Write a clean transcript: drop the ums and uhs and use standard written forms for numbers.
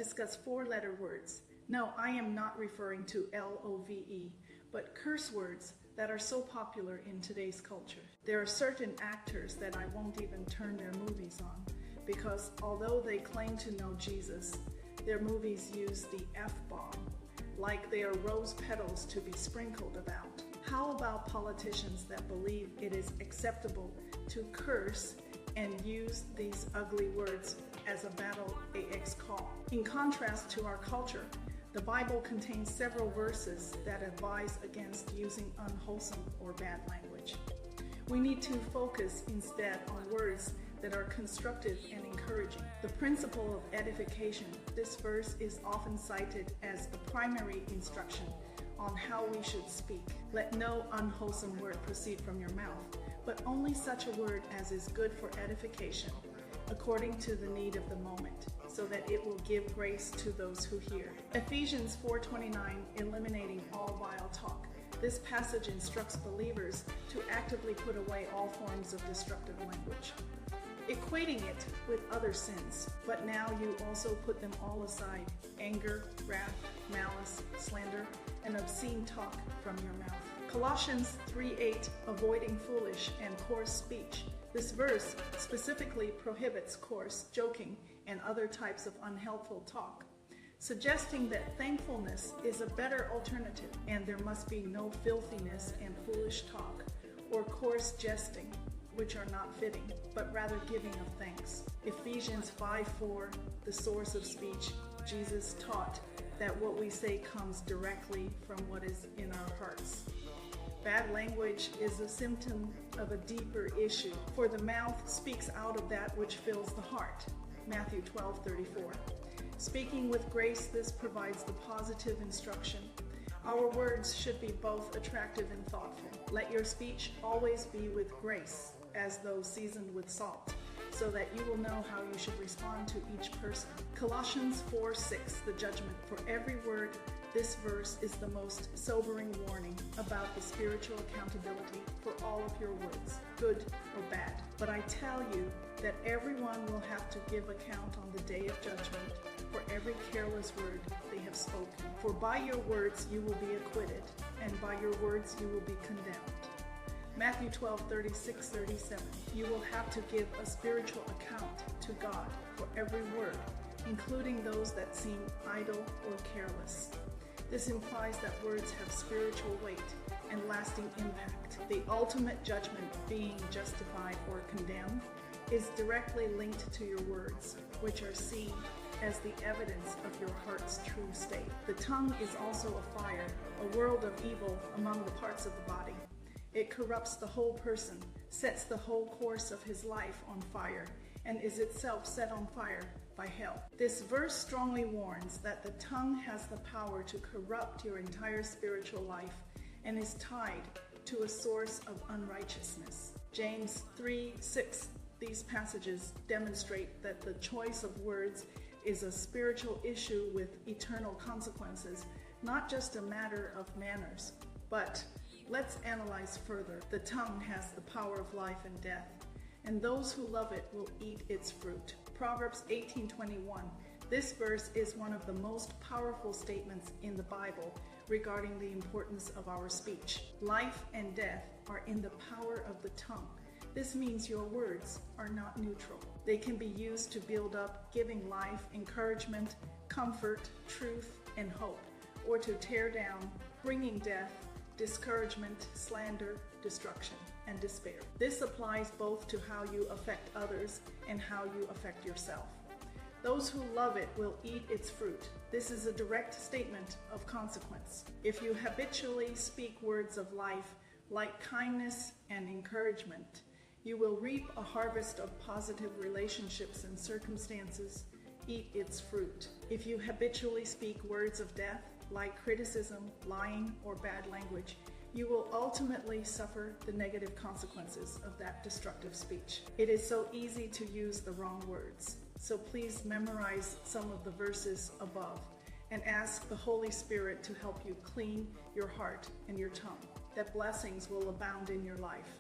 discuss 4-letter words. No, I am not referring to LOVE, but curse words that are so popular in today's culture. There are certain actors that I won't even turn their movies on because although they claim to know Jesus, their movies use the F-bomb like they are rose petals to be sprinkled about. How about politicians that believe it is acceptable to curse and use these ugly words as a battle AX call? In contrast to our culture, the Bible contains several verses that advise against using unwholesome or bad language. We need to focus instead on words that are constructive and encouraging. The principle of edification, this verse is often cited as the primary instruction on how we should speak. Let no unwholesome word proceed from your mouth, but only such a word as is good for edification, according to the need of the moment, so that it will give grace to those who hear. Ephesians 4:29, eliminating all vile talk. This passage instructs believers to actively put away all forms of destructive language, equating it with other sins. But now you also put them all aside: anger, wrath, malice, slander, and obscene talk from your mouth. Colossians 3:8, avoiding foolish and coarse speech. This verse specifically prohibits coarse, joking, and other types of unhelpful talk, suggesting that thankfulness is a better alternative, and there must be no filthiness and foolish talk or coarse jesting, which are not fitting, but rather giving of thanks. Ephesians 5:4, the source of speech. Jesus taught that what we say comes directly from what is in our hearts. Bad language is a symptom of a deeper issue, for the mouth speaks out of that which fills the heart. Matthew 12:34. Speaking with grace, this provides the positive instruction. Our words should be both attractive and thoughtful. Let your speech always be with grace, as though seasoned with salt, so that you will know how you should respond to each person. Colossians 4:6, the judgment. For every word, this verse is the most sobering warning about the spiritual accountability for all of your words, good or bad. But I tell you that everyone will have to give account on the day of judgment for every careless word they have spoken. For by your words you will be acquitted, and by your words you will be condemned. Matthew 12:36-37. You will have to give a spiritual account to God for every word, including those that seem idle or careless. This implies that words have spiritual weight and lasting impact. The ultimate judgment, being justified or condemned, is directly linked to your words, which are seen as the evidence of your heart's true state. The tongue is also a fire, a world of evil among the parts of the body. It corrupts the whole person, sets the whole course of his life on fire, and is itself set on fire by hell. This verse strongly warns that the tongue has the power to corrupt your entire spiritual life and is tied to a source of unrighteousness. James 3:6. These passages demonstrate that the choice of words is a spiritual issue with eternal consequences, not just a matter of manners. But let's analyze further. The tongue has the power of life and death, and those who love it will eat its fruit. Proverbs 18:21. This verse is one of the most powerful statements in the Bible regarding the importance of our speech. Life and death are in the power of the tongue. This means your words are not neutral. They can be used to build up, giving life, encouragement, comfort, truth, and hope, or to tear down, bringing death, discouragement, slander, destruction, and despair. This applies both to how you affect others and how you affect yourself. Those who love it will eat its fruit. This is a direct statement of consequence. If you habitually speak words of life, like kindness and encouragement, you will reap a harvest of positive relationships and circumstances. Eat its fruit. If you habitually speak words of death, like criticism, lying, or bad language, you will ultimately suffer the negative consequences of that destructive speech. It is so easy to use the wrong words. So please memorize some of the verses above and ask the Holy Spirit to help you clean your heart and your tongue, that blessings will abound in your life.